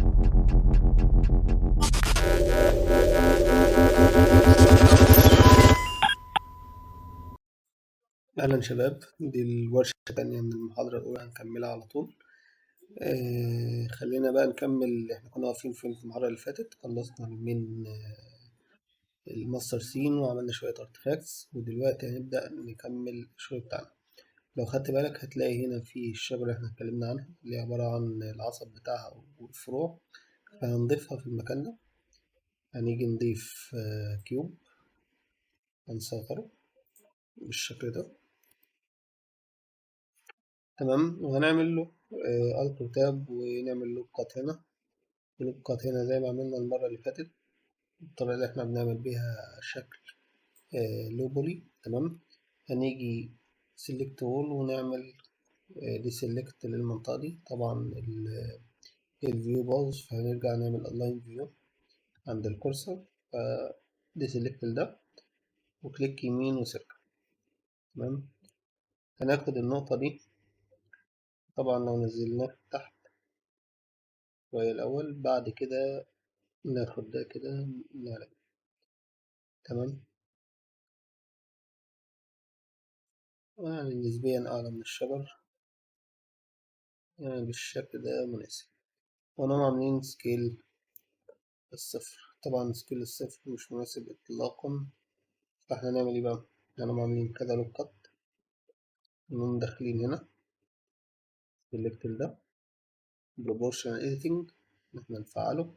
أهلا شباب، دي الورشة التانية من المحاضرة الأولى هنكملها على طول. خلينا بقى نكمل. احنا كنا واقفين في المحاضرة اللي فاتت، خلصنا من الماستر سين وعملنا شوية ارتفاكتس، ودلوقتي هنبدأ نكمل الشغل بتاعنا. لو خدت بالك هتلاقي هنا في الشجرة اللي احنا اتكلمنا عنها اللي هي عبارة عن العصب بتاعها والفروع، فهنضيفها في المكان ده. هنيجي نضيف كيوب، هنصغره بالشكل ده. تمام، وهنعمل له الت وتاب ونعمل له قط هنا ونبقى هنا زي ما عملنا المرة اللي فاتت، الطريقة اللي احنا بنعمل بيها شكل لوبولي. تمام، هنيجي سيلكت اول ونعمل دي سيلكت للمنطقة دي. طبعا الفيو باظ، فهنرجع نعمل الاين فيو عند الكورسر، دي سيلكت ده وكليك يمين وسيركل. تمام، هناخد النقطة دي. طبعا لو نزلناه تحت شوية الأول، بعد كده ناخد ده كده نعلم. تمام، يعني نسبيا أعلى من الشجر، يعني بالشكل ده مناسب. وأنا عاملين سكيل الصفر. طبعا سكيل الصفر مش مناسب إطلاقا، فاحنا نعمل ايه بقى؟ يعني عاملين كده لوك كات، نقوم داخلين هنا سيلكت ده بروبورشنال إيديتنج، احنا نفعله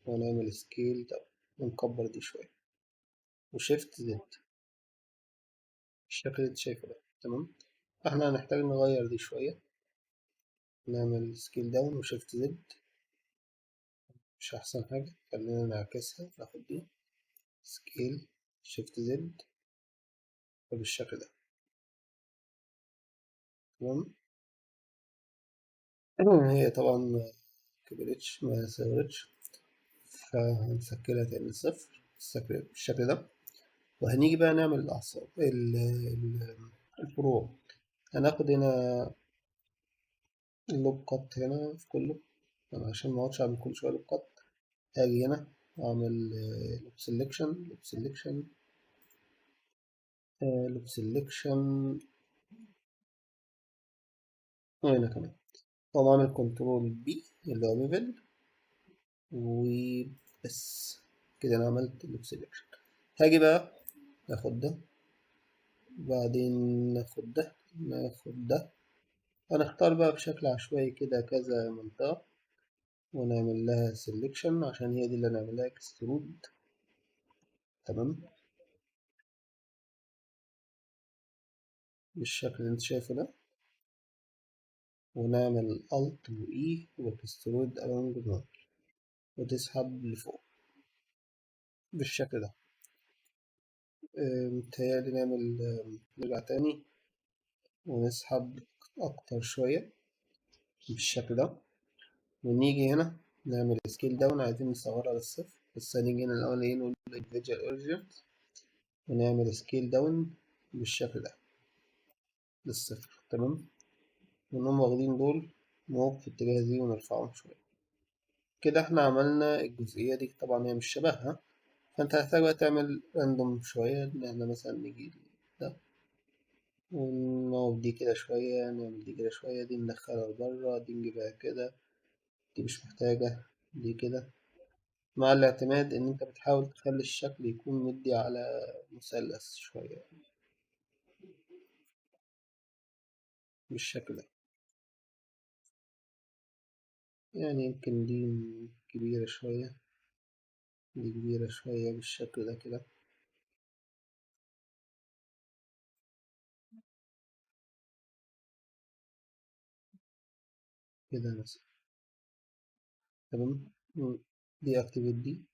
ونعمل سكيل ده ونكبر دي شوية وشيفت زد بالشكل اللي انت شايفه ده. تمام، فاحنا هنحتاج نغير دي شوية، نعمل سكيل داون وشيفت زد. مش أحسن حاجة، خلينا نعكسها، ناخد دي سكيل شيفت زد بالشكل ده. تمام، هي طبعا كبرتش ما صغرتش، فهنسكرها تاني صفر بالشكل ده. وهنيجي بقى نعمل الأعصاب الفروع. هناخد هنا اللوب كات هنا في كله، أنا عشان ما اقعدش اعمل كل شوية لوب كات، هاجي هنا اعمل لوب سيلكشن لوب سيلكشن وهنا كمان. طبعا اعمل كنترول بي اللي هو بيفل، وبس كده انا عملت اللوب سيلكشن. هاجي بقى ناخد ده، وبعدين ناخد ده. هنختار بقى بشكل عشوائي كده كذا منطقة ونعمل لها سيلكشن عشان هي دي اللي هنعمل لها اكسترود. تمام، بالشكل اللي انت شايفه ده، ونعمل Alt و E واكسترود along the وتسحب لفوق بالشكل ده. متهيألي نعمل نرجع تاني ونسحب أكتر شوية بالشكل ده، ونيجي هنا نعمل سكيل داون، عايزين نصغرها للصفر، بس هنيجي هنا الأول ايه نقول individual origins ونعمل سكيل داون بالشكل ده للصفر. تمام، ونقوم واخدين دول موف في اتجاه زي ونرفعهم شوية كده. احنا عملنا الجزئية دي. طبعا هي مش شبهها، فانت هتحتاج بقى تعمل راندوم شوية، ان احنا مثلا نيجي ده ونقف دي كده شوية، نعمل دي كده شوية، دي ندخلها لبره، دي نجيبها كده، دي مش محتاجة، دي كده، مع الاعتماد إن أنت بتحاول تخلي الشكل يكون مدي على مثلث شوية بالشكل ده. يعني يمكن دي كبيرة شوية، دي كبيرة شوية بالشكل ده كده. كده مثلا. تمام، دي أكتيفيت دي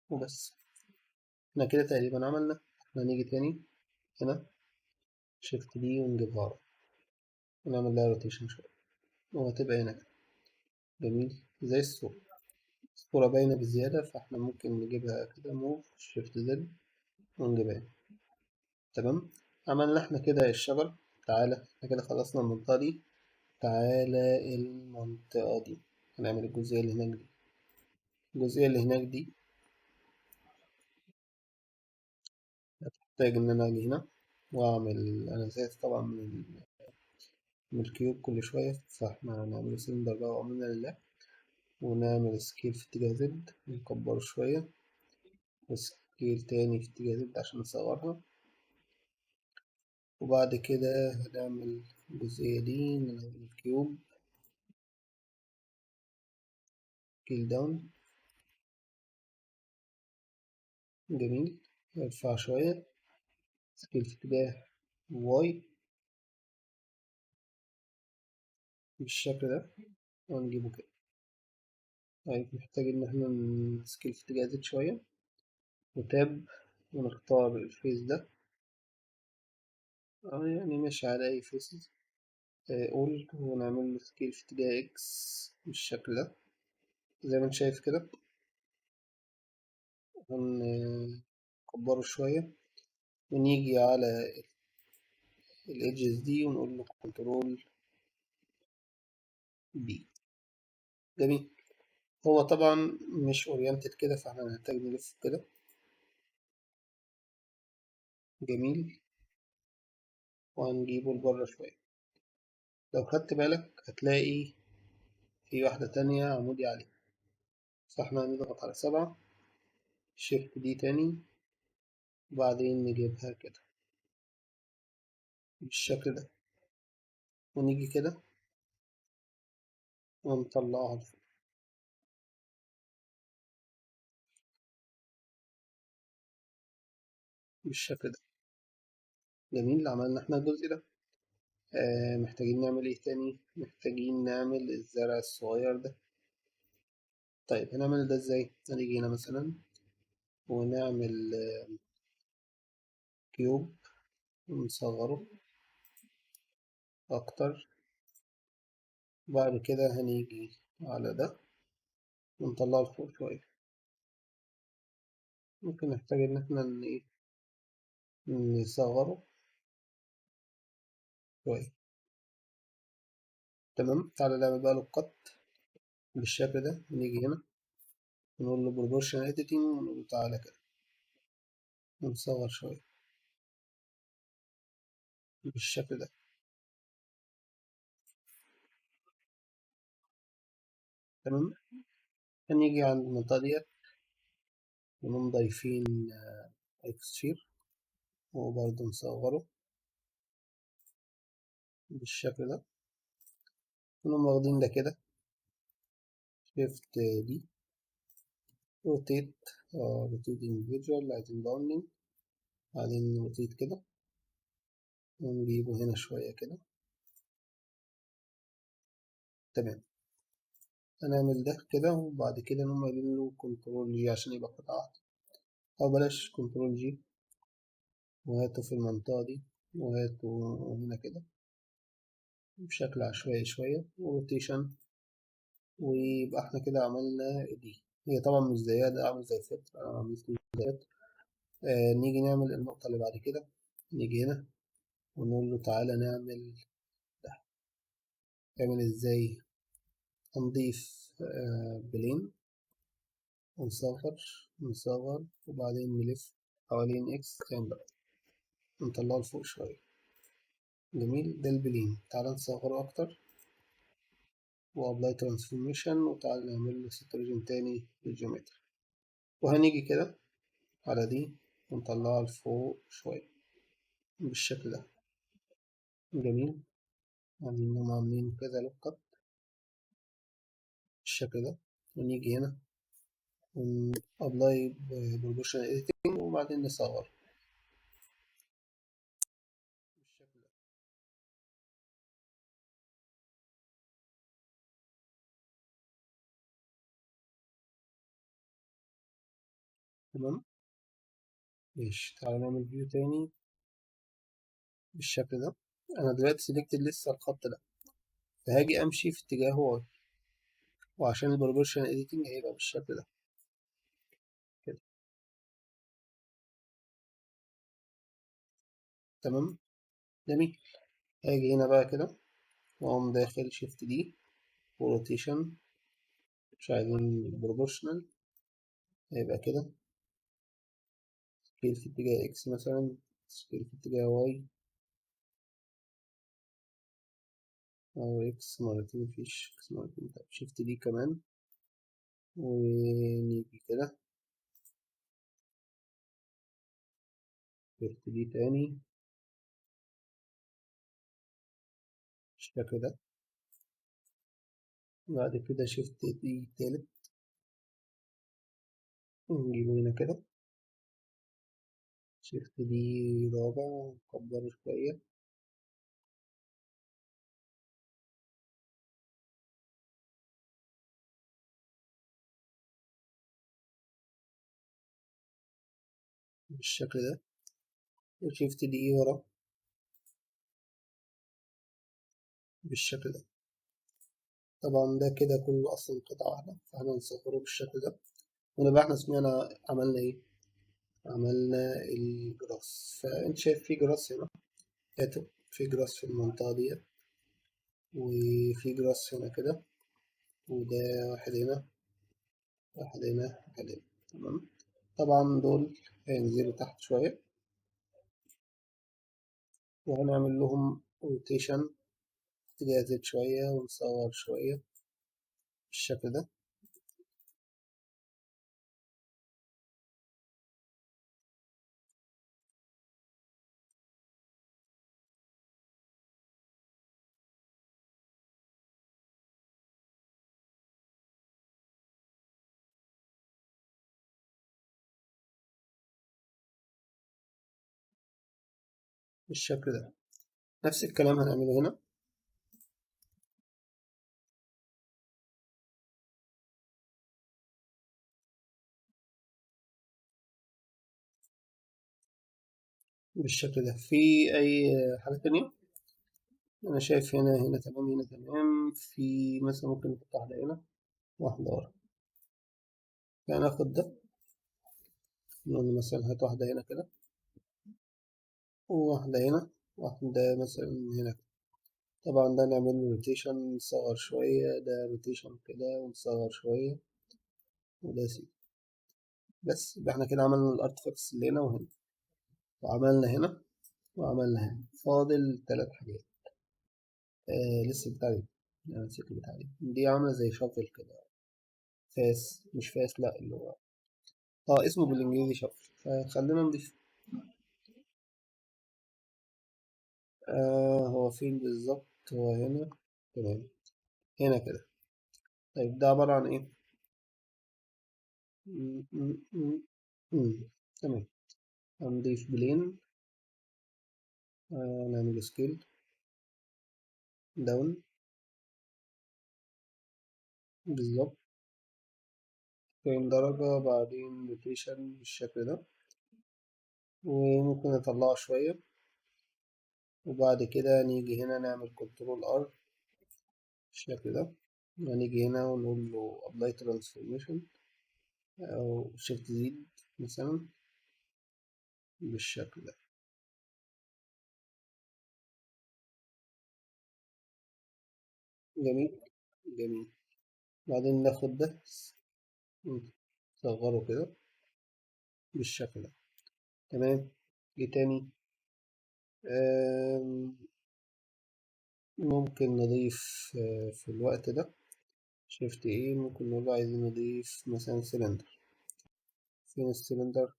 وبس. احنا كده تقريبا عملنا. احنا هنيجي تاني هنا شيفت دي ونجيبها ورا ونعمل لها روتيشن شوية وهتبقى هنا كده. جميل، زي الصورة. الصورة باينة بزيادة، فاحنا ممكن نجيبها كده موف شيفت زد ونجيبها هنا. تمام، عملنا احنا كده الشجر. تعالى احنا كده خلصنا المنطقة دي، تعالى المنطقة دي، هنعمل الجزئية اللي هناك دي. الجزئية اللي هناك دي هتحتاج إن أنا أجي هنا وأعمل، أنا زهقت طبعا من الكيوب كل شوية، فاحنا هنعمل سلندر بقى وأمرنا لله، ونعمل سكيل في اتجاه زد نكبره شوية، وسكيل تاني في اتجاه زد عشان نصغرها. وبعد كده هنعمل الجزئية دي، نعمل الكيوب سكيل داون. جميل. ارفع شوية، سكيل في اتجاه واي بالشكل ده، ونجيبه كده. طيب محتاج إن احنا نسكيل في اتجاه زد شوية، وتاب، ونختار الفيس ده، أو يعني ماشي على أي فيسز، أول، ونعمل له سكيل في اتجاه إكس بالشكل ده زي ما انت شايف كده. هنكبره شوية، ونيجي على الإيدجز دي ونقول له كنترول بي. جميل. هو طبعا مش اورينتد كده، فاحنا هنحتاج نلف كده. جميل. وهنجيبه لبره شوية. لو خدت بالك هتلاقي في واحدة تانية عمودي عليها، فاحنا هنضغط على 7، شيفت دي تاني، وبعدين نجيبها كده بالشكل ده، ونيجي كده ونطلعها لفوق بالشكل ده. جميل. عملنا احنا الجزء ده. محتاجين نعمل ايه تاني؟ محتاجين نعمل الزرع الصغير ده. طيب هنعمل ده ازاي؟ هنيجي هنا مثلا ونعمل كيوب ونصغره اكتر. بعد كده هنيجي على ده ونطلعه لفوق شوية. ممكن نحتاج ان احنا ايه، نصغره شوية. تمام. تعالى نعمل بقى له قط بالشكل ده، ونيجي هنا ونقول له proportional editing، ونقول له تعالى كده ونصغر شوية بالشكل ده. تمام. هنيجي عند المنطقة ديت ونقوم ضايفين اكستشير، وبرضه نصغره بالشكل ده، ونقوم واخدين ده كده، شيفت دي، روتيت، روتيت individual، عايزين باوندينج، بعدين روتيت كده، ونجيبه هنا شوية كده. تمام. هنعمل ده كده، وبعد كده نقوم قايلين له كنترول جي عشان يبقى قطعة واحدة، أو بلاش كنترول جي، وهاته في المنطقة دي، وهاته هنا كده بشكل عشوائي شوية، وروتيشن، ويبقى احنا كده عملنا دي. هي طبعا مش زيها، ده عامل زي الفلتر، أنا عملت زي الفلتر. نيجي نعمل النقطة اللي بعد كده، نيجي هنا ونقول له تعالى نعمل ده. نعمل ازاي؟ هنضيف بلين، ونصغر وبعدين نلف حوالين اكس كامبر، نطلعه لفوق شوية. جميل. ده البلين. تعال نصغره أكتر، وأبلاي ترانسفورميشن، وتعال نعمل له ست ريجن تاني للجيومتري، وهنيجي كده على دي ونطلعها لفوق شوية بالشكل ده. جميل. عاملين إنهم عاملين كذا لوك بالشكل ده، ونيجي هنا ونأبلاي بروبوشنال إيديتنج، وبعدين نصغر بالشكل ده. تمام. ماشي. تعالى نعمل فيو تاني بالشكل ده. أنا دلوقتي سيلكتد لسه الخط ده، فهاجي أمشي في اتجاه واي، وعشان البروبورشن إيديتنج هيبقى بالشكل ده كده. تمام. جميل. هاجي هنا بقى كده وأقوم داخل شيفت دي وروتيشن، مش عايزين بروبورشنال، هيبقى كده سكيل في اتجاه اكس مثلا، سكيل في اتجاه واي، أو اكس مرتين، مفيش اكس مرتين، طب شيفت دي كمان ونيجي كده شيفت دي تاني بالشكل ده. بعد كده شيفت دي تالت ونجيبه هنا كده، شيفت دي رابع نكبره شوية، بالشكل ده، وشيفت دي ورا بالشكل ده. طبعا ده كده كله أصلا قطعة واحدة، فاحنا هنصغره بالشكل ده. ونبقى احنا سمعنا عملنا ايه؟ عملنا الجراس. فانت شايف في جراس هنا كاتب، في جراس في المنطقة دي، وفي جراس هنا كده، وده واحد هنا، واحد هنا، واحد هنا. تمام. طبعا دول هينزلوا تحت شوية، وهنعمل لهم روتيشن اتجاه زد شوية، ونصغر شوية بالشكل ده. بالشكل ده نفس الكلام هنعمله هنا بالشكل ده. في أي حاجة تانية؟ أنا شايف هنا تمام، هنا تمام. في مثلا ممكن نحط واحدة هنا، واحدة ورا. فهناخد ده، نقول مثلا هات واحدة هنا كده، وواحدة هنا، واحدة مثلا هنا كده. طبعا ده نعمل له روتيشن، نصغر شوية، ده روتيشن كده ونصغر شوية، وده سي. بس يبقى احنا كده عملنا الارتفاكتس اللي هنا وهنا، وعملنا هنا، وعملنا هنا. فاضل تلات حاجات. لسه بتاع دي، أنا نسيت البتاع دي عاملة زي شافل كده، فاس مش فاس، لأ اللي هو اسمه بالإنجليزي شافل، فخلينا نضيف. هو فين بالظبط؟ هو هنا، تمام، هنا كده. طيب ده عبارة عن إيه؟ م- م- م- تمام. هنضيف بلين، نعمل سكيل داون بالظبط 2 درجة، بعدين روتيشن بالشكل ده، وممكن نطلعه شوية. وبعد كده نيجي هنا نعمل كنترول ار بالشكل ده، هنيجي هنا ونقول له apply transformation أو shift زد مثلا بالشكل ده. جميل جميل. بعدين ناخد ده نصغره كده بالشكل ده. تمام. ايه تاني؟ آم، ممكن نضيف في الوقت ده شيفت ايه، ممكن نقول له عايزين نضيف مثلا سلندر. فين السلندر؟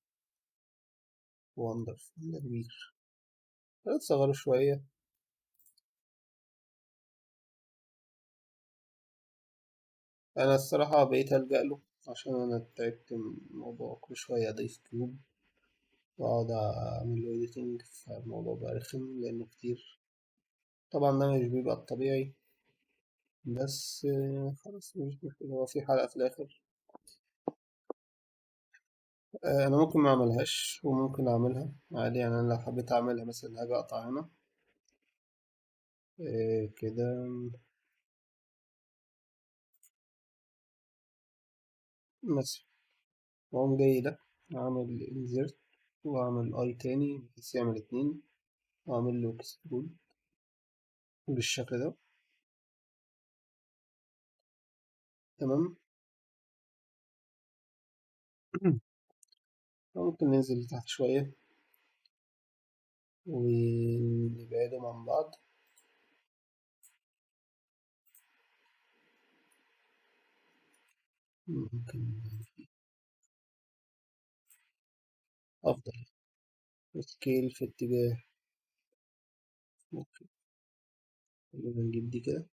وندر ده كبير، نصغره شوية. أنا الصراحة بقيت ألجأ له عشان أنا تعبت من الموضوع، كل شوية أضيف كيوب وأقعد أعمل له إيديتنج، فالموضوع بقى رخم لأنه كتير. طبعا ده مش بيبقى الطبيعي، بس خلاص مش مشكلة، هو في حلقة في الآخر. أنا ممكن ما أعملهاش وممكن أعملها عادي، يعني أنا لو حبيت أعملها مثلا هاجي أقطع هنا كده مثلا، وأقوم جاي ده أعمل إنزرت، وأعمل أي تاني بحيث يعمل اتنين، وأعمل له اكسترود بالشكل ده. تمام. ممكن ننزل تحت شوية ونبعدهم عن بعض. ممكن أفضل سكيل في اتجاه. ممكن نجيب دي كده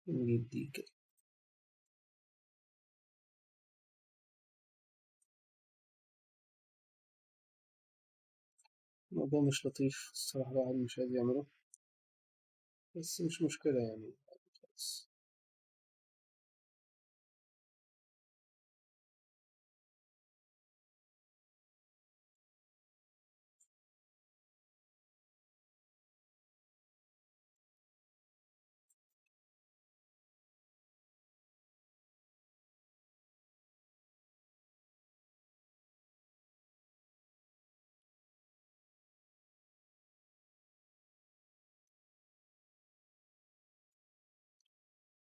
ونجيب دي كده. الموضوع مش لطيف الصراحة، الواحد مش عايز يعمله، بس مش مشكلة يعني. بس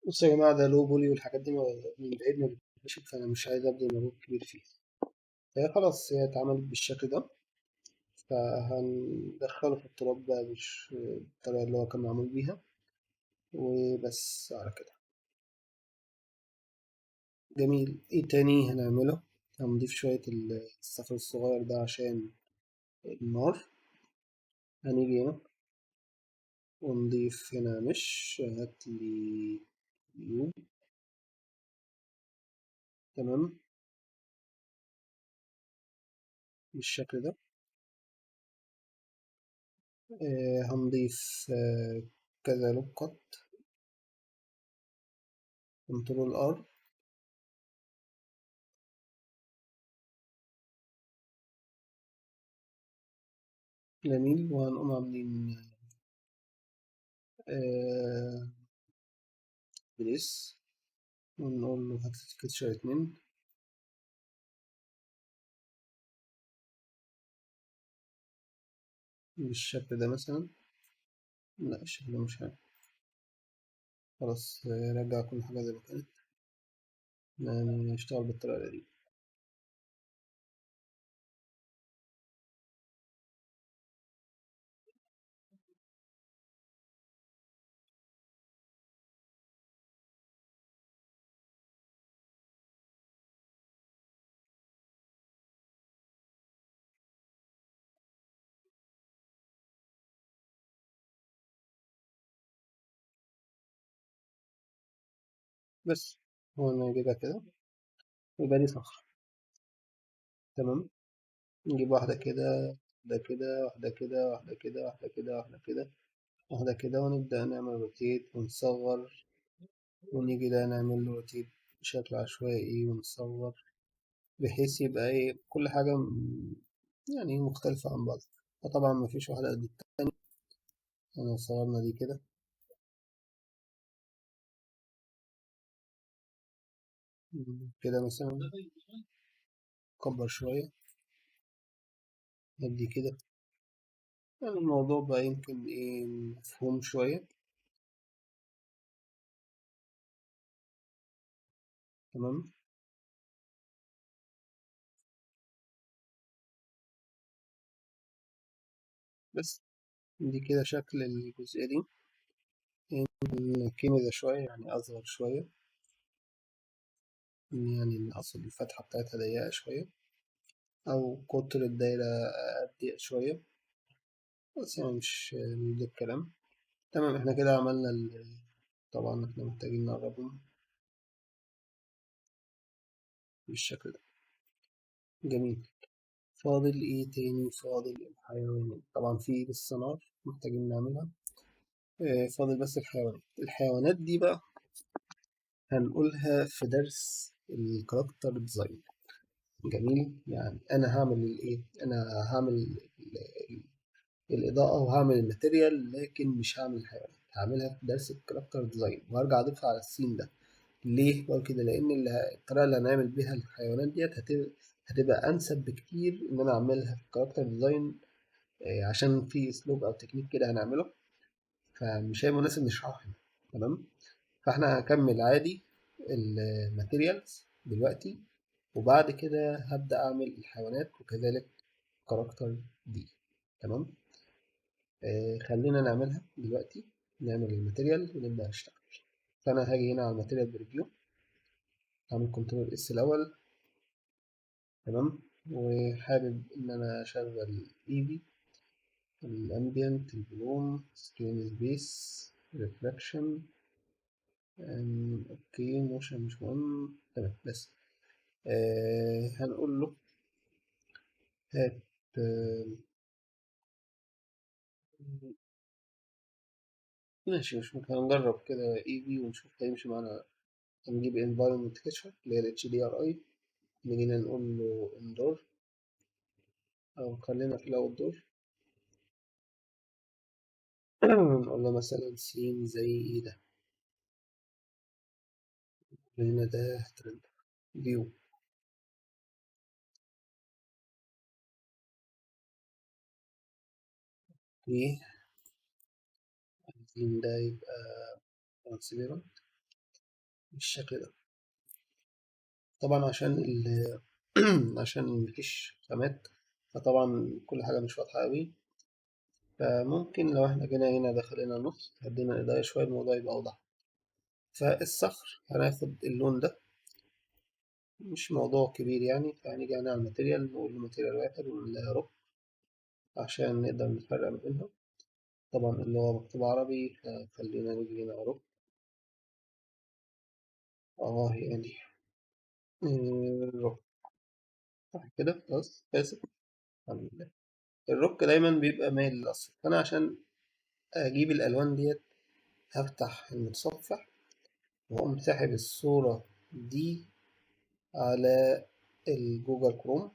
بصوا يا جماعة، ده لو بولي والحاجات دي من بعيد ما بتمشي، فأنا مش عايز أبذل مجهود كبير فيها. هي خلاص هي اتعملت بالشكل ده، فهندخله في التراب بقى مش بالطريقة اللي هو كان معمول بيها، وبس على كده. جميل. ايه تاني هنعمله؟ هنضيف شوية الصفر الصغير ده عشان النار. هنيجي هنا ونضيف هنا مش هاتلي يو. تمام، بالشكل ده. هنضيف كذا لوك. كنترول ار. جميل. وهنقوم عاملين بليس، ونقول له هات سكتشر 2 بالشكل ده مثلا. لا الشكل ده مش حلو. خلاص رجع كل حاجة زي ما كانت، يعني نشتغل بالطريقة دي. بس هو أنا أجيبها كده ويبقى دي صخرة. تمام. نجيب واحدة كده، واحدة كده، واحدة كده، واحدة كده، واحدة كده، واحدة كده، واحدة كده، ونبدأ نعمل روتيت ونصغر، ونيجي ده نعمل له روتيت بشكل عشوائي ونصغر، بحيث يبقى ايه كل حاجة يعني مختلفة عن بعض. فطبعا مفيش واحدة قد التانية. انا صورنا دي كده. كده مثلا كبر شوية، ندي كده. يعني الموضوع بقى يمكن ايه مفهوم شوية. تمام. بس دي كده شكل الجزئية دي. كيميزة شوية يعني أصغر شوية، يعني الأصل الفتحة بتاعتها ضيقة شوية، أو قطر الدايرة أضيق شوية. بس يعني مش ده الكلام. تمام، احنا كده عملنا طبعا احنا محتاجين نقربهم بالشكل ده. جميل. فاضل ايه تاني؟ فاضل الحيوانات. طبعا في لسه نار محتاجين نعملها. فاضل بس الحيوانات دي بقى هنقولها في درس الكاركتر ديزاين. جميل. يعني انا هعمل الايه، انا هعمل الإضاءة وهعمل الماتيريال، لكن مش هعمل الحيوانات. هعملها في درس الكاركتر ديزاين وهرجع أضيفها على السين ده. ليه بقول كده؟ لأن الطريقة اللي هنعمل بيها الحيوانات ديت هتبقى أنسب بكتير إن أنا أعملها في الكاركتر ديزاين. عشان في أسلوب أو تكنيك كده هنعمله، فمش هيبقى مناسب نشرحه هنا. تمام. فاحنا هكمل عادي الماتيريالز دلوقتي، وبعد كده هبدأ أعمل الحيوانات وكذلك كاركتر دي. تمام. خلينا نعملها دلوقتي، نعمل الماتيريال ونبدأ نشتغل. فأنا هاجي هنا على الماتيريال بريفيو، هعمل كنترول اس الأول. تمام. وحابب إن أنا أشغل ايفي، الامبيانت، البلوم، سكرين سبيس، ريفلكشن، اوكي، موشن مش مهم. تمام. بس هنقول له هات ماشي، مش ممكن هنجرب كده ايفي ونشوف هيمشي معانا. هنجيب environment catcher اللي هي ال HDRI، نيجي نقول له indoor، أو خلينا في الأول دور. نقول له مثلا سين زي ده، هنا ده ترند فيو. ايه، عايزين ده يبقى transparent بالشكل ده. طبعا عشان عشان مفيش خامات، فطبعا كل حاجة مش واضحة أوي. فممكن لو احنا جينا هنا دخلنا نص، هدينا إضاءة شوية، الموضوع يبقى أوضح. فالصخر هناخد اللون ده، مش موضوع كبير يعني. فهنيجي هنا على الماتيريال، نقول له ماتيريال واحد ونلاقي رب عشان نقدر نفرق ما بينهم. طبعا اللي هو مكتوب عربي، فخلينا نيجي هنا رب. يعني رب، صح كده. خلاص، آسف. الحمد لله. الروك دايما بيبقى مايل للأصفر، فأنا عشان أجيب الألوان ديت هفتح المتصفح وأقوم ساحب الصورة دي على الجوجل كروم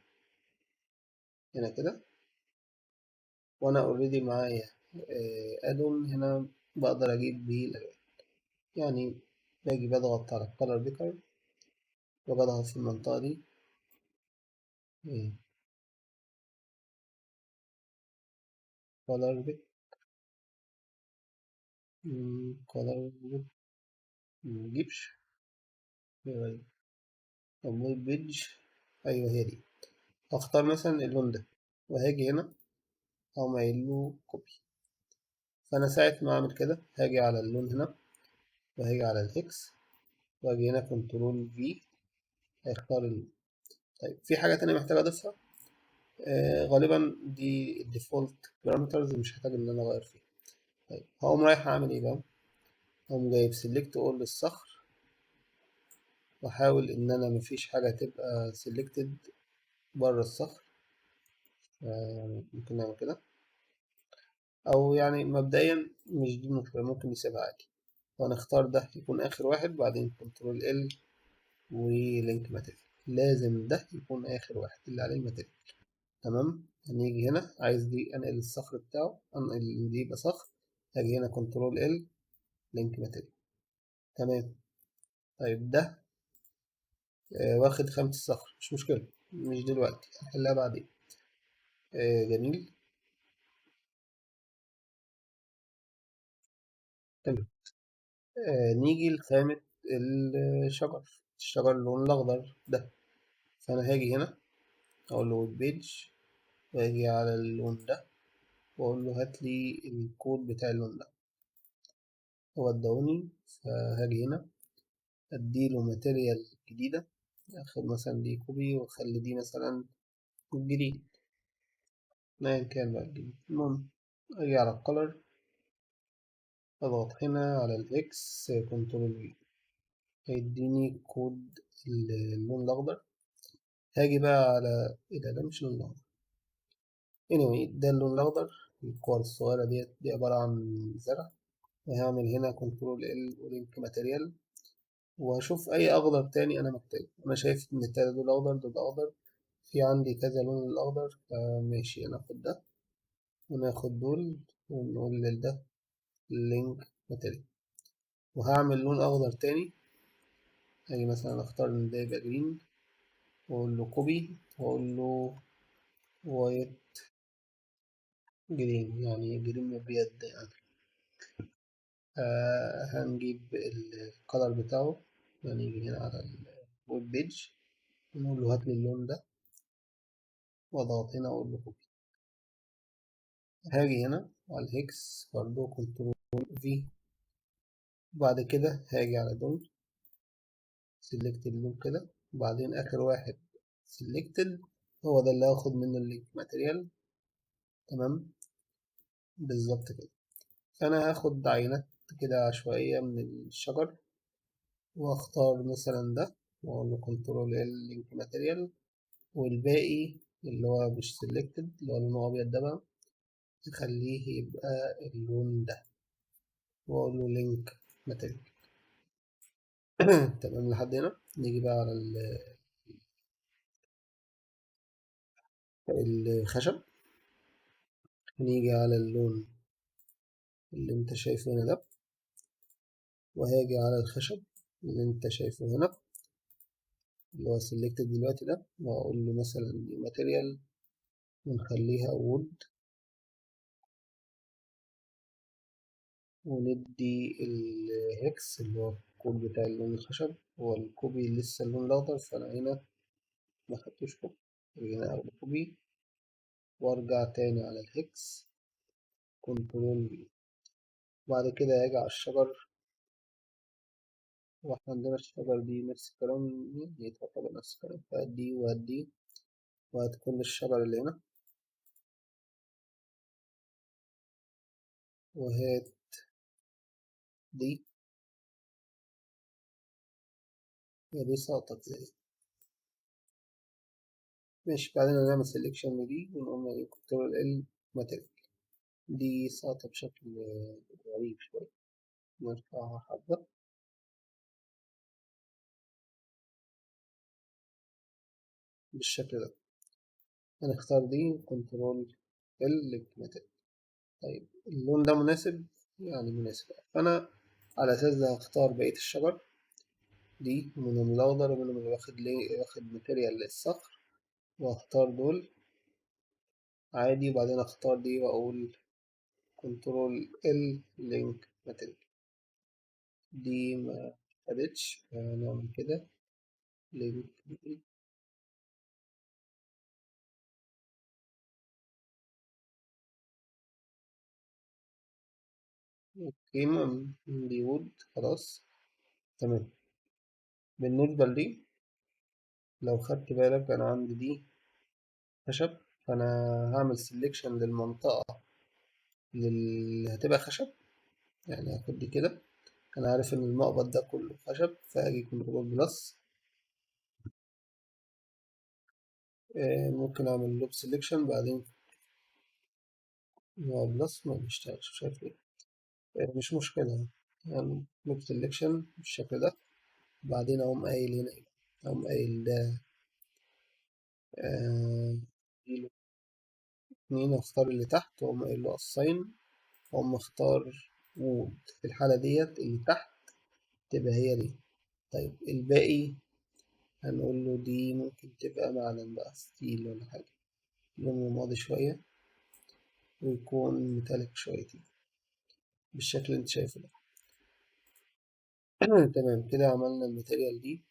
هنا كده. وأنا أوريدي معايا أدون هنا بقدر أجيب بيه الألوان. يعني باجي بضغط على الكالر بيكر وبضغط في المنطقة دي، كالر بيك، كالر بيك مجيبش أبلود بيج. أيوه هي دي. هختار مثلا اللون ده، وهاجي هنا أقوم قايل له كوبي. فأنا ساعة ما أعمل كده هاجي على اللون هنا، وهاجي على الإكس، وأجي هنا كنترول في، هيختار طيب في حاجة تانية محتاج أضيفها. غالبا دي الديفولت بارامترز، مش هحتاج إن أنا أغير فيها. طيب هقوم رايح أعمل إيه بقى؟ هقوم جايب سيلكت أول للصخر، وأحاول إن أنا مفيش حاجة تبقى سيلكتد بره الصخر. يعني ممكن نعمل كده، أو يعني مبدئيا مش دي المشكلة، ممكن نسيبها عادي. وهنختار ده يكون آخر واحد، بعدين كنترول ال ولينك ماتيريال. لازم ده يكون آخر واحد اللي عليه الماتيريال. تمام. هنيجي هنا عايز دي أنقل الصخر بتاعه، أنقل دي يبقى صخر. هاجي هنا كنترول ال لينك ماتيريال. تمام. طيب ده واخد خامة الصخر، مش مشكلة، مش دلوقتي، هنحلها بعدين. جميل. تمام. نيجي لخامة الشجر. الشجر اللون الأخضر ده. فأنا هاجي هنا أقول له بيج، وأجي على اللون ده وأقول له هات لي الكود بتاع اللون ده. هو ادوني، فهاجي هنا أديله ماتيريال جديدة. أخد مثلا دي كوبي وأخلي دي مثلا جديد، أيا كان بقى الجديد. المهم أجي على الكولر، أضغط هنا على الإكس كنترول في، هيديني كود اللون الأخضر. هاجي بقى على إيه ده مش اللون الأخضر. anyway ده اللون الأخضر. الكور الصغيرة دي عبارة عن زرع. وهعمل هنا كنترول ال ولينك ماتيريال، وهشوف أي أخضر تاني أنا محتاجه. أنا شايف إن التلاتة دول أخضر، دول أخضر، في عندي كذا لون الأخضر. فماشي، ناخد ده وناخد دول ونقول لده لينك ماتيريال. وهعمل لون أخضر تاني. أجي مثلا أختار إن ده يبقى جرين، وأقول له كوبي، وأقول له وايت جرين، يعني جرين أبيض يعني. هنجيب الكلر بتاعه، هنيجي هنا على الويب بيج ونقول له هات لي اللون ده، واضغط هنا واقول له كوبي. هاجي هنا على الهكس برضه كنترول في، بعد كده هاجي على دول سيلكت اللون كده، وبعدين آخر واحد سيلكتد هو ده اللي هاخد منه اللينك ماتيريال. تمام، بالظبط كده. فأنا هاخد عينات كده عشوائية من الشجر، واختار مثلا ده واقول له كنترول ال لينك ماتيريال، والباقي اللي هو مش سيلكتد اللي هو لونه أبيض ده بقى تخليه يبقى اللون ده واقول له لينك ماتيريال. تمام لحد هنا. نيجي بقى على الخشب، نيجي على اللون اللي انت شايفه هنا ده، وهاجي على الخشب اللي انت شايفه هنا اللي هو سيلكتد دلوقتي ده، واقول له مثلا دي ماتيريال ونخليها وود، وندي الهكس اللي هو الكود بتاع اللون الخشب هو الكوبي لسه اللون الأخضر، فأنا هنا ما خدتوش كوبي، هنا أخد كوبي وأرجع تاني على الهكس كنترول في. بعد كده هاجي على الشجر، واحنا عندنا الشجر دي نفس الكلام، دي تعتبر نفس الكلام، فهدي وهدي وهات كل الشجر اللي هنا وهات دي، هي دي ساقطة زي ماشي. بعدين هنعمل سيلكشن لدي ونقوم نعمل كنترول ال ماتيريال، دي ساقطة بشكل غريب شوية، نرفعها حبة بالشكل ده. هنختار دي كنترول ال ماتيريال. طيب اللون ده مناسب، يعني مناسب، فأنا على أساس ده هختار بقية الشجر دي منهم الأخضر ومنهم اللي واخد ماتيريال للصخر، وأختار دول عادي، وبعدين أختار دي وأقول كنترول ال لينك ماتيريال. دي ما خدتش، هنعمل كده لينك. قيمة دي وود خلاص. تمام. بالنسبة لدي لو خدت بالك أنا عندي دي خشب، فأنا هعمل سيلكشن للمنطقة اللي هتبقى خشب، يعني هاخد دي كده، أنا عارف إن المقبض ده كله خشب، فأجي كنترول بلس، ممكن أعمل لوب سيلكشن بعدين هو بلس ما بيشتغلش مش عارف ليه، مش مشكلة، يعني لوب سيلكشن بالشكل ده، بعدين أقوم قايل هنا إيه، أقوم قايل ده دي اتنين، أختار اللي تحت وأقوم قايل له أساين، وأقوم أختار وود، في الحالة ديت اللي تحت تبقى هي دي. طيب الباقي هنقول له دي ممكن تبقى معدن بقى ستيل ولا حاجة، لونه رمادي شوية ويكون ميتاليك شويتين بالشكل اللي انت شايفه ده. تمام كده عملنا الماتيريال دي.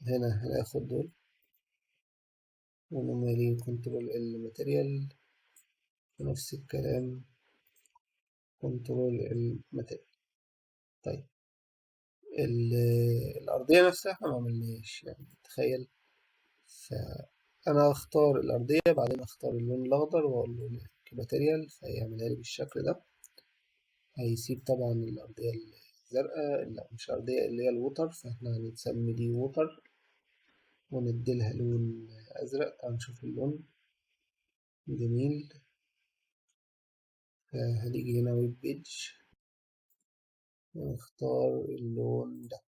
هنا هناخد دول ونقوم قايلين كنترول ال ماتيريال، ونفس الكلام كنترول ال ماتيريال. طيب الأرضية نفسها احنا معملناش يعني تخيل، فأنا هختار الأرضية بعدين أختار اللون الأخضر وأقول له ماتيريال فيعملها لي بالشكل ده. هيسيب طبعا الأرضية الزرقاء، لا مش الأرضية اللي هي الوتر، فاحنا هنسمي دي ووتر ونديلها لون أزرق. تعال نشوف اللون جميل. هنيجي هنا ويب بيج ونختار اللون ده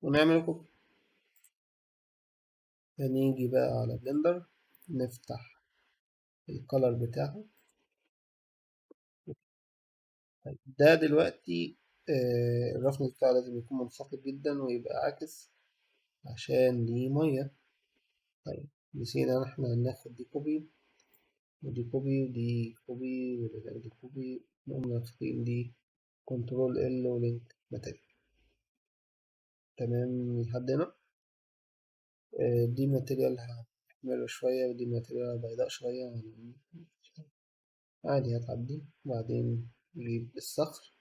ونعمل كوبي. هنيجي بقى على بلندر نفتح الكالر بتاعه. طيب ده دلوقتي الرفرنس بتاعه لازم يكون منخفض جدا ويبقى عاكس عشان دي مية. طيب نسينا احنا هناخد دي كوبي ودي كوبي ودي كوبي ودي كوبي، نقوم فاتحين دي كنترول ال ولينك ماتيريال. تمام لحد هنا. دي ماتيريال هتحمر شوية ودي ماتيريال بيضاء شوية يعني عادي هتعدي. بعدين نجيب الصخر،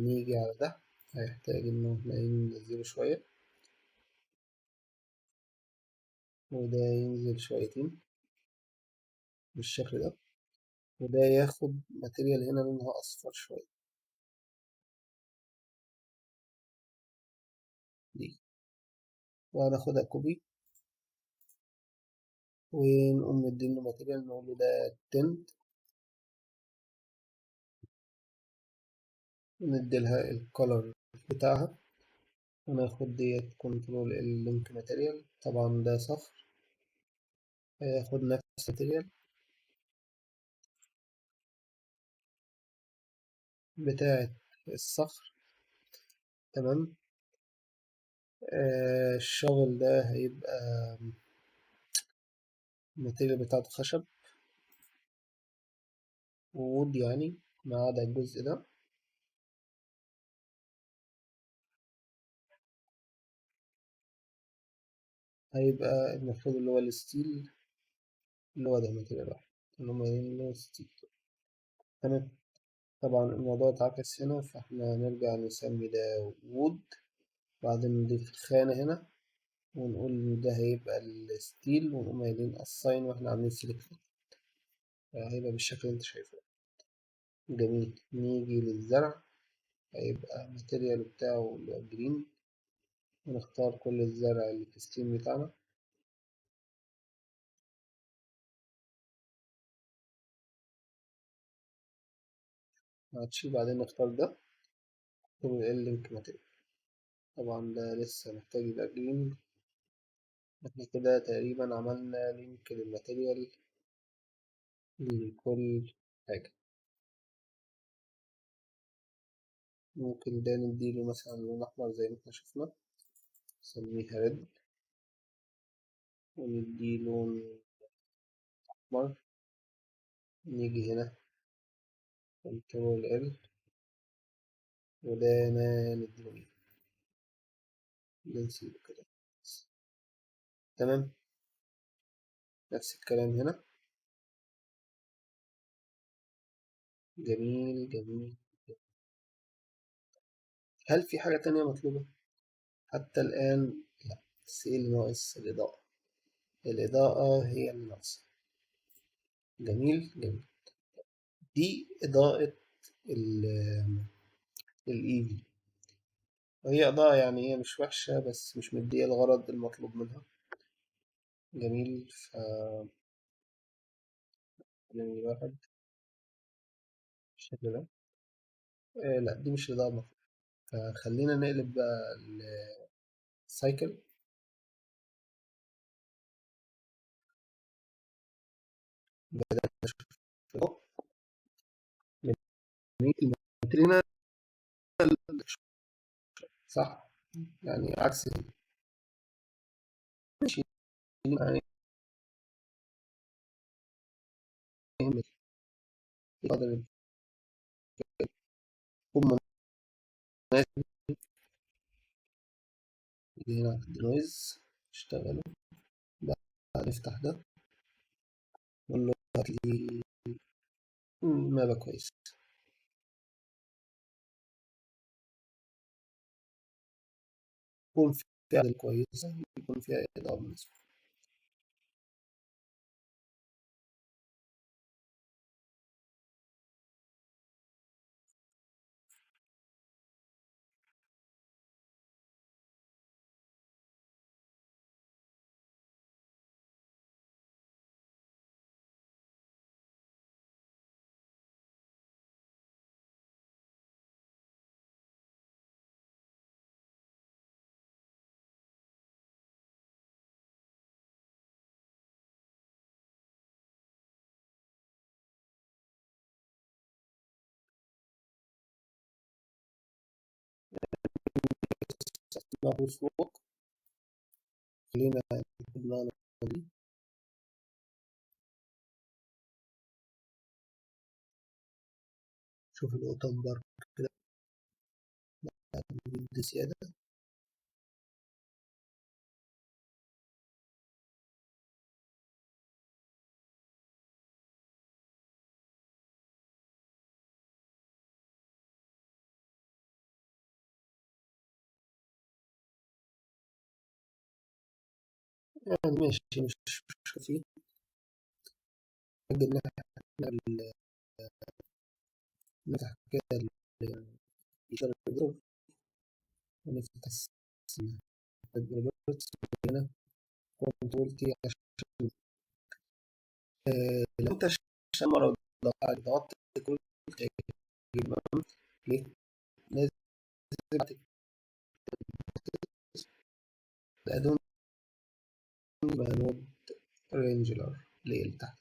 نيجي على ده، هيحتاج إنه احنا ننزله شوية وده ينزل شويتين بالشكل ده، وده ياخد ماتيريال هنا لونها أصفر شوية دي، وهناخدها كوبي ونقوم مدينه ماتيريال نقول له ده تنت، ونديلها الكولر بتاعها، وناخد ديت كنترول اللينك ماتيريال. طبعا ده صفر، هياخد نفس الماتيريال بتاعة الصخر. تمام. الشغل ده هيبقى الماتيريال بتاعته خشب وود يعني، ما عدا الجزء ده هيبقى المفروض اللي هو الستيل، اللي هو ده ماتيريال واحد اللي هما اللي هو ستيل. تمام. طبعا الموضوع اتعكس هنا، فاحنا نرجع نسمي ده وود، بعدين نضيف الخانة هنا ونقول إن ده هيبقى الستيل، ونقوم قايلين assign واحنا عاملين سيلكت، هيبقى بالشكل اللي انت شايفه. جميل. نيجي للزرع، هيبقى الماتيريال بتاعه اللي هو جرين، ونختار كل الزرع اللي في الستيم بتاعنا. هتشيل بعدين نختار ده اللينك ماتيريال. طبعا ده لسه محتاج يبقى جرين. احنا كده تقريبا عملنا لينك للماتيريال لكل حاجة. ممكن ده نديله مثلا لون أحمر زي ما احنا شفنا، نسميها ريد، ونديه لون أحمر. نيجي هنا كنترول ال، وده نديله ايه، نسيبه كده. تمام. نفس الكلام هنا. جميل جميل. هل في حاجة تانية مطلوبة؟ حتى الآن لا، بس ايه اللي ناقص؟ الإضاءة. الإضاءة هي اللي ناقصة. جميل جميل. دي إضاءة ال EV، وهي إضاءة يعني هي مش وحشة بس مش مدية الغرض المطلوب منها. جميل. جميل واحد بالشكل ده. لا دي مش إضاءة مطلوبة، فخلينا نقلب بقى السايكل. جميل. الماترينا صح، يعني عكس ماشي يعني يقدر يكون مناسب. هنا النويز اشتغلوا. بعد نفتح ده نقول له هات لي مابا كويس، يكون فيها عدل كويس، يكون فيها إضاءة مناسبة. نعمل فوق، خلينا ناخد دي شوف الأوتوم بارك كده بيدي زيادة. يعني ماشي، مش كتير. نجي نفتح كده إشارة الجروب ونفتح الروبوت هنا كنترول تي عشان لو انت مرة ضغطت كنترول ليه؟ لازم الأدون نود رينجلر اللي هي تحت،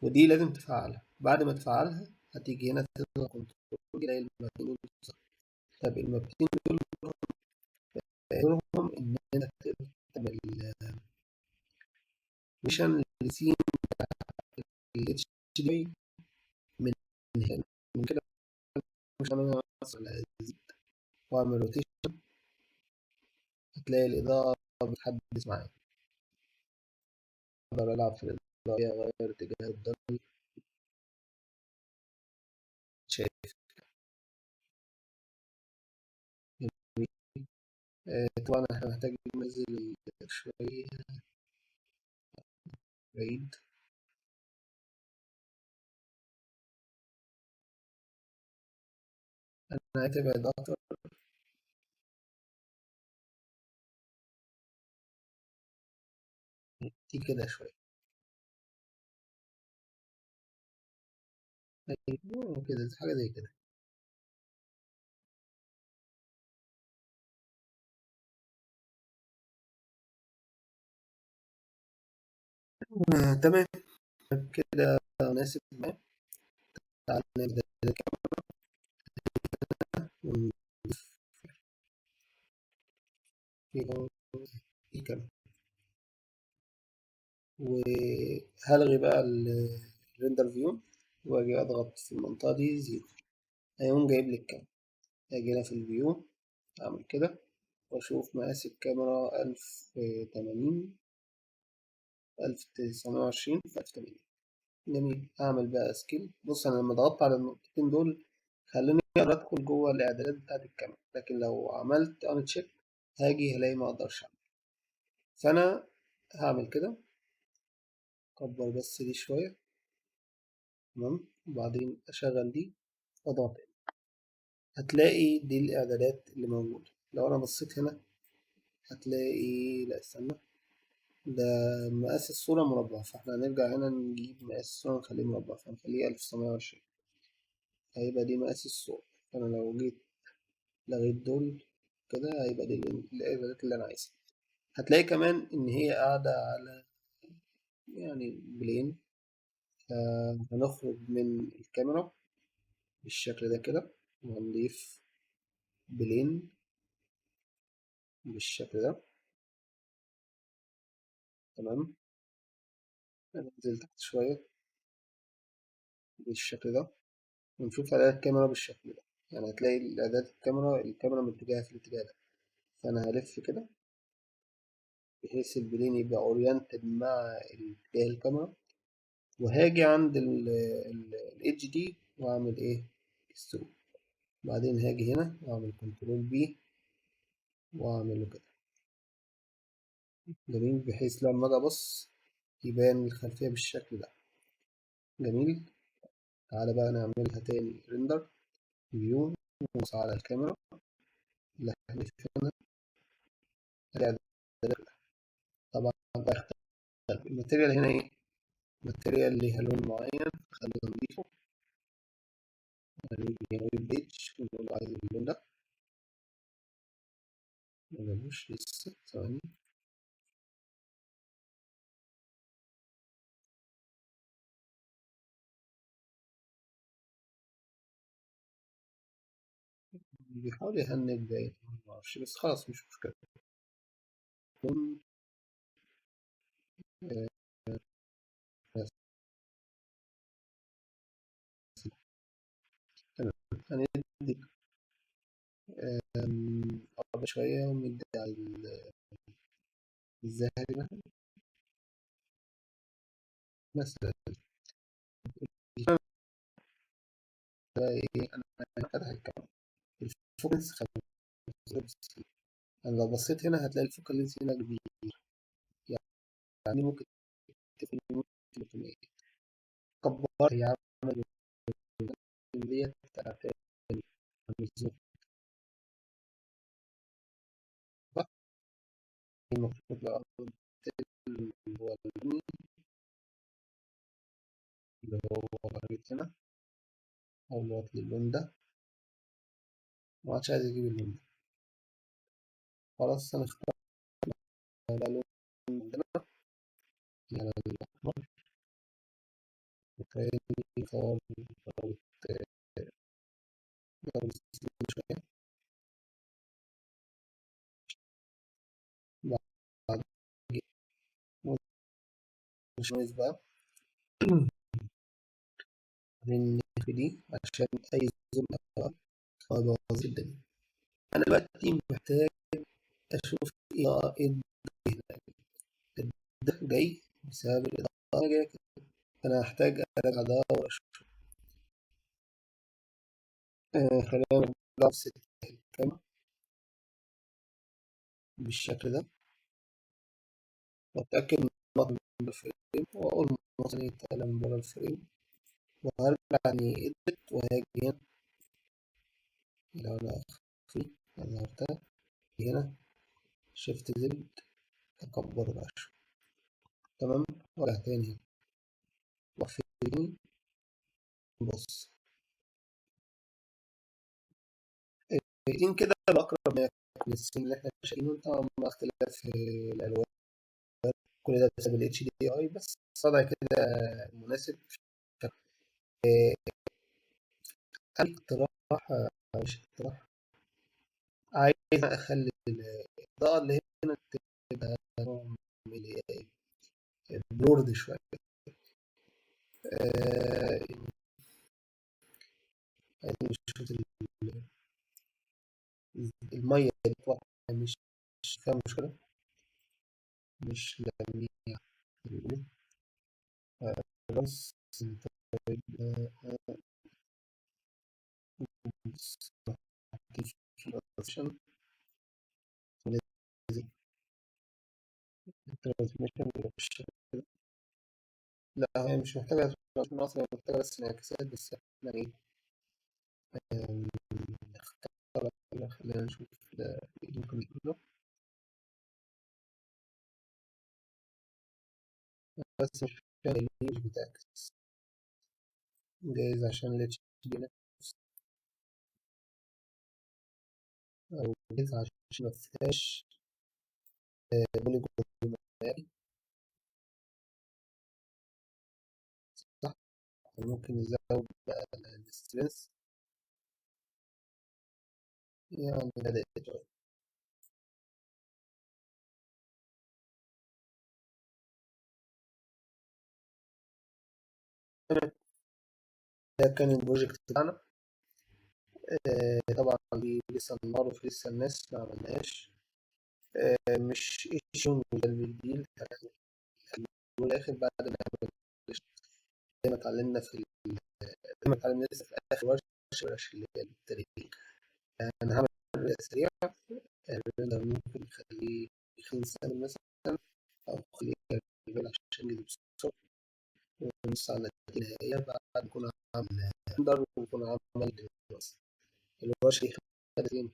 ودي لازم تفعلها. بعد ما تفعلها هتيجي هنا تضغط كنترول تلاقي المبتين دول ظهروا. طب المبتين دول إن أنت تقدر تعمل ميشن لسين ال HDMI من هنا. من كده مش أنا مثلا أزيد وأعمل روتيشن هتلاقي الإضاءة بتحدث معايا. أقدر ألعب في الإضاءة أغير اتجاه الضوء. شايف طبعا احنا محتاج ننزل شوية بعيد. أنا هتبعد أكتر دي كده شوية. أيوة كده حاجة زي كده. تمام كده مناسب معايا. تعالى نبدأ ونضيف فيهم الكاميرا وهلغي بقى الريندر فيو وأجي أضغط في المنطقة دي زيرو هيقوم جايب لي الكاميرا. أجي هنا في الفيو أعمل كده وأشوف مقاس الكاميرا 1080 1920 في 1080. جميل. أعمل بقى سكيل. بص أنا لما ضغطت على النقطتين دول خلوني أقدر أدخل جوه الإعدادات بتاعت الكاميرا، لكن لو عملت أن تشيك هاجي هلاقي ما أقدرش أعمل. فأنا هعمل كده أكبر بس دي شوية. تمام. وبعدين أشغل دي وأضغط. هتلاقي دي الإعدادات اللي موجودة. لو أنا بصيت هنا هتلاقي، لا استنى، ده مقاس الصورة مربع، فاحنا هنرجع هنا نجيب مقاس الصورة نخليه مربع فنخليه 1920. هيبقى دي مقاس الصورة. فأنا لو جيت لغيت دول كده هيبقى دي الإعدادات اللي أنا عايزها. هتلاقي كمان إن هي قاعدة على يعني بلين. هنخرج من الكاميرا بالشكل ده كده وهنضيف بلين بالشكل ده. تمام. هننزل تحت شوية بالشكل ده ونشوف أداة الكاميرا بالشكل ده. يعني هتلاقي أداة الكاميرا متجهة في الاتجاه ده. فأنا هلف كده بحيث البلين يبقى أورينتد مع اتجاه الكاميرا، وهاجي عند الإيدج دي وأعمل إيه؟ ستروك. بعدين هاجي هنا وأعمل كنترول بي وأعمل له كده. جميل. بحيث لما أجي أبص يبان الخلفية بالشكل ده. جميل. تعالى بقى نعملها تاني ريندر فيو ونبص على الكاميرا اللي احنا شايفينها. طبعا بختار الماتيريال هنا ايه؟ ماتيريال ليها لون معين خلينا نضيفه. هنيجي هنا ويب بيج ونقول له عايز اللون ده. مجابوش لسه، ثواني. بيحاول يهنج باين معرفش بس خلاص مش مشكلة. لون بس تمام. هندي صعب شوية وندي على الذهبي مثلا. ده إيه، أنا فاتح الكاميرا الفوكس 55. أنا لو بصيت هنا هتلاقي الفوكال لينس هنا كبير، يعني ممكن تقفل، ممكن 300 كبر. هي عمل ديت بتاعت الزوم. المفروض بقى اللي هو اللون اللي هو خريط هنا، أو الوات للون ده، ومعادش عايز يجيب اللون ده. خلاص هنختار بقى لون عندنا على الأحمر، وتاني خالص شوية. بعد مش ناقص بقى نخفي دي عشان أي زوم أبقى أبوظ الدنيا. أنا دلوقتي محتاج أشوف إيه ده جاي بسبب الإضاءة جاية كده. أنا هحتاج أراجع ده وأشوف. خلينا نلعب ست كام بالشكل ده، وأتأكد إن النقط من الفريم، وأقول مثلا يتقلم من بره الفريم، وهرجع يعني إدت وهاجي هنا. لو أنا أخفي أنا هرتاح هنا شيفت زد أكبره بقى شوية. تمام. وأرجع تاني هنا وأقفل تاني. بص الاتنين كده بأقرب ما يكون السن اللي احنا شايفينه، طبعا مع اختلاف الألوان. كل ده بسبب ال HDI، بس الصدى كده مناسب. آه، عندي اقتراح، مش اقتراح، عايز أخلي الإضاءة اللي هنا تبقى اللي هي بلورد شوية. يعني عايز نشوف المية اللي بتطلع مش فيها مشكلة، مش لميع بيقولوا. بس طيب بس في الترانسميشن، الترانسميشن بالشكل ده. لا هي مش محتاجة ترانسميشن أصلا، هي محتاجة بس انعكاسات بس. احنا ايه آم، نختار. خلينا نشوف ده إيه اللي ممكن نقوله. بس مش فاهم ليه مش بتعكس. جايز عشان ال HDMI نفس، أو جايز عشان مفيهاش بوليجون معياري. صح. ممكن نزود بقى الستريس، يعني بدأت شوية. ده كان البروجكت بتاعنا. طبعا دي لسه المعروف، لسه الناس ما عملناش. مش ايشو الجديد في الاخر بعد ما نعمل. زي ما اتعلمنا زي ما اتعلمنا لسه في اخر ورشه اللي هي التدريب. انا هعمل سريع. الريندر ممكن نخليه 5 ثواني مثلا، او خليه يعمل عشان يجيب بسرعه، ونبص على النتيجه النهائيه بعد ما نكون عامل ريندر ونكون عمل الورشه. الورشه دي خدت ايه؟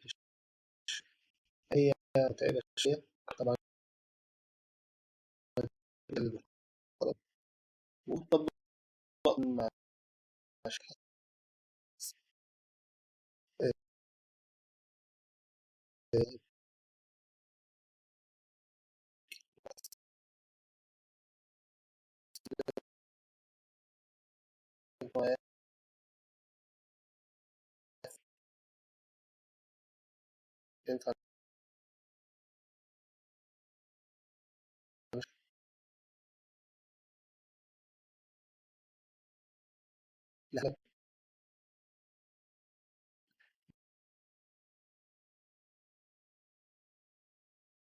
هي متعبه شويه طبعا، وطبقا مع أشخاص ينفع